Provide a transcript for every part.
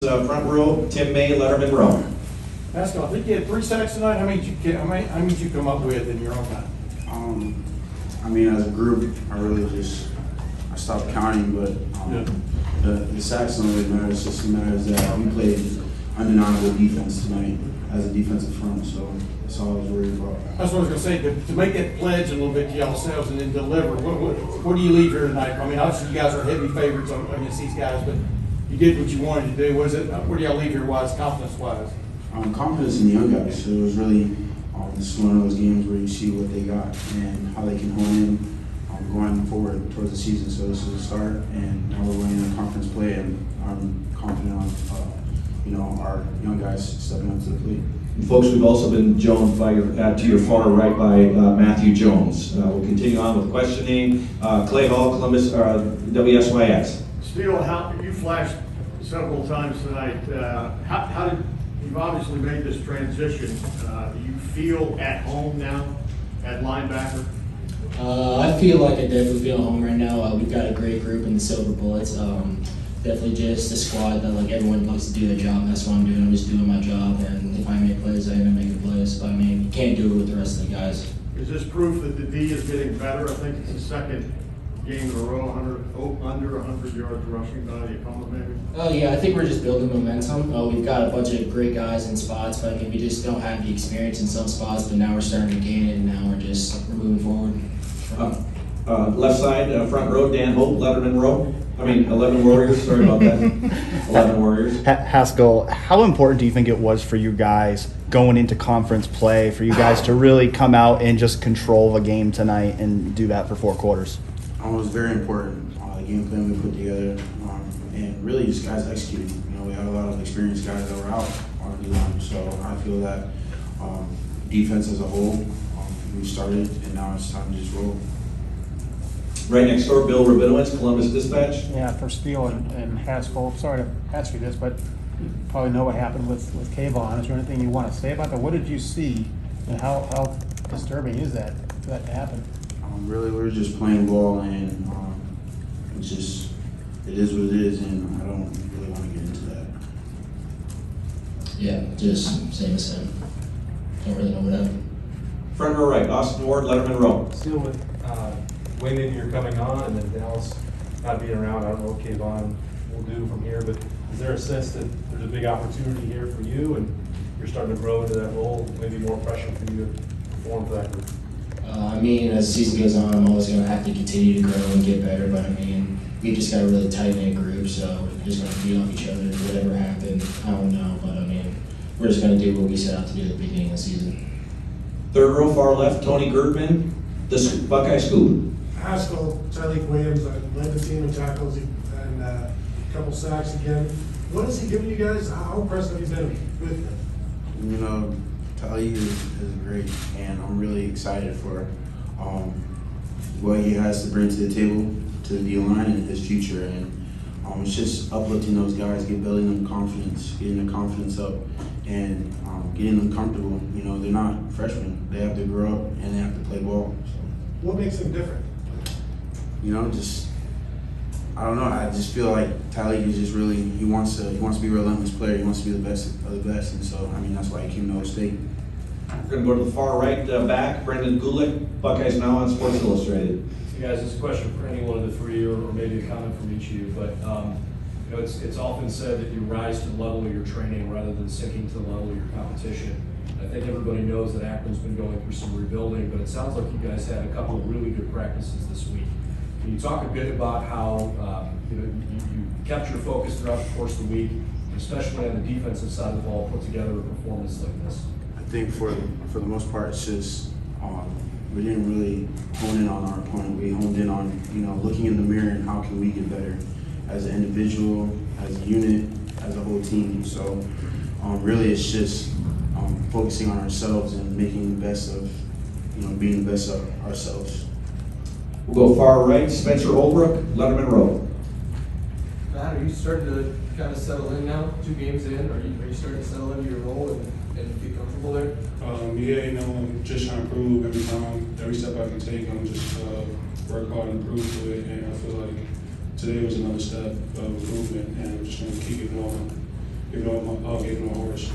Front row, Tim May, Letterman row. Haskell, I think you had 3 sacks tonight. How many did you come up with in your own time? I mean, as a group, I stopped counting, but the sacks don't really matter. It just matters that we played undeniable defense tonight as a defensive front, so that's all I was worried about. That's what I was going to say. To make that pledge a little bit to yourselves and then deliver, what do you leave here tonight? I mean, obviously you guys are heavy favorites against these guys, but you did what you wanted to do. Where do y'all leave here confidence-wise? Confidence in the young guys. So it was really just one of those games where you see what they got and how they can hone in going forward towards the season. So this is a start, and now we're going into conference play, and I'm confident on our young guys stepping up to the plate. And folks, we've also been joined to your far right by Matthew Jones. We'll continue on with questioning. Clay Hall, Columbus, WSYX. Steele, you flashed several times tonight. How did you've obviously made this transition? Do you feel at home now at linebacker? I feel like I definitely feel at home right now. We've got a great group in the Silver Bullets. Definitely just a squad that everyone likes to do their job. That's what I'm doing. I'm just doing my job, and if I make plays, I end up making plays. But I mean, you can't do it with the rest of the guys. Is this proof that the D is getting better? I think it's the second game in a row, under 100 yards rushing by the opponent, maybe? Oh yeah, I think we're just building momentum. We've got a bunch of great guys in spots, but we just don't have the experience in some spots. But now we're starting to gain it, and now we're moving forward. Left side, front row, Dan Hope, Letterman row. 11 Warriors, sorry about that. 11 Warriors. Haskell, how important do you think it was for you guys going into conference play, for you guys to really come out and just control the game tonight and do that for 4 quarters? It was very important. The game plan we put together, and really just guys executing. We had a lot of experienced guys that were out on the line, so I feel that defense as a whole, we started, and now it's time to just roll. Right next door, Bill Rabinowitz, Columbus Dispatch. Yeah, for Steele and Haskell, sorry to ask you this, but you probably know what happened with Kayvon. Is there anything you want to say about that? What did you see, and how disturbing is that for that to happen? Really, we're just playing ball, and it is what it is, and I don't really want to get into that. Yeah, just same as him. Don't really know what happened. Front row right, Austin Ward, Letterman row. Still with Wyndon, you're coming on, and then Dallas not being around. I don't know what Kayvon will do from here, but is there a sense that there's a big opportunity here for you, and you're starting to grow into that role? Maybe more pressure for you to perform for that group? As the season goes on, I'm always going to have to continue to grow and get better, but we just got a really tight-knit group, so we're just going to feed off each other. Whatever happened, I don't know, but we're just going to do what we set out to do at the beginning of the season. Third row, far left, Tony Gertman, the Buckeye Scoop. Haskell, Tyleek Williams, I led the team in tackles and a couple sacks again. What has he given you guys? How impressed have you been with him? Tyleek is great, and I'm really excited for what he has to bring to the table, to the D-line and his future. And it's just uplifting those guys, building them confidence, getting their confidence up, and getting them comfortable. They're not freshmen. They have to grow up, and they have to play ball. So. What makes him different? I don't know. I just feel like Tyleek is just really, he wants to be a relentless player. He wants to be the best of the best, and so that's why he came to Ohio State. We're going to go to the far right back, Brendan Gulick, Buckeyes Now on Sports Illustrated. So guys, this is a question for any one of the three, or maybe a comment from each of you, but it's often said that you rise to the level of your training rather than sinking to the level of your competition. I think everybody knows that Akron's been going through some rebuilding, but it sounds like you guys had a couple of really good practices this week. Can you talk a bit about how you kept your focus throughout the course of the week, especially on the defensive side of the ball, put together a performance like this? I think for the most part, it's just we didn't really hone in on our opponent. We honed in on looking in the mirror and how can we get better as an individual, as a unit, as a whole team. So really, it's just focusing on ourselves and making the best of being the best of ourselves. We'll go far right, Spencer Olbrook, Letterman row. Matt, are you starting to kind of settle in now? 2 games in, are you starting to settle into your role and be comfortable there? I'm just trying to improve every step I can take. I'm just work hard and improve to it, and I feel like today was another step of improvement, and I'm just going to keep it going. giving him a horse.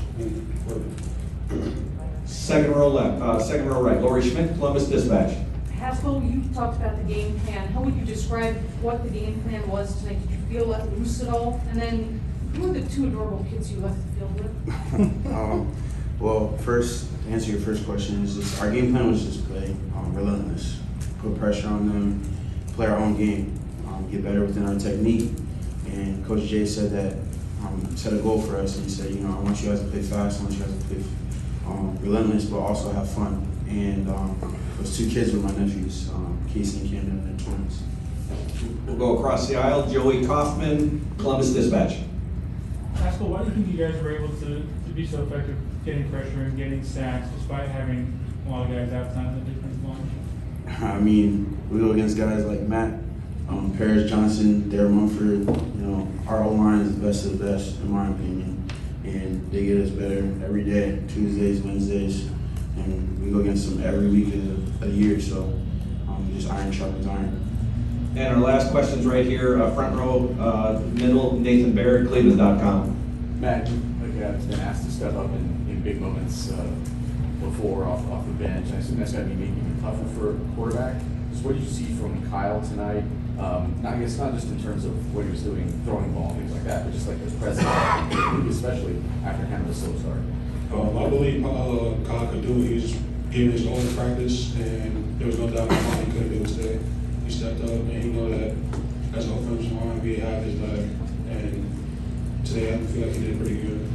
Second row left, second row right, Lori Schmidt, Columbus Dispatch. Haskell, you talked about the game plan. How would you describe what the game plan was tonight? Did you feel let loose at all? And then, who are the two adorable kids you left the field with? Well, first, to answer your first question, is just our game plan was just play relentless, put pressure on them, play our own game, get better within our technique. And Coach Jay said that, set a goal for us, and he said, you know, I want you guys to play fast, I want you guys to play relentless, but also have fun. And those two kids were my nephews, Casey and Camden, and they're twins. We'll go across the aisle, Joey Kaufman, Columbus Dispatch. Haskell, why do you think you guys were able to be so effective getting pressure and getting sacks despite having a lot of guys outside of the defensive line? I mean, we go against guys like Matt, Paris Johnson, Darren Mumford. You know, our O-line is the best of the best, in my opinion. And they get us better every day, Tuesdays, Wednesdays. And we go against them every week of the year, so just iron sharpens iron. And our last question's right here, front row, middle, Nathan Barrett, Cleveland.com. Matt, like I've been asked to step up in big moments before off the bench. I assume that's got to be making it tougher for a quarterback. So what did you see from Kyle tonight? I guess not just in terms of what he was doing, throwing the ball and things like that, but just like his presence, especially after kind of a slow start. I believe Kyle could do it. He was just giving his own practice, and there was no doubt in my mind he couldn't do it today. He stepped up, and he know that as an offensive line, we have his back. And today, I feel like he did pretty good.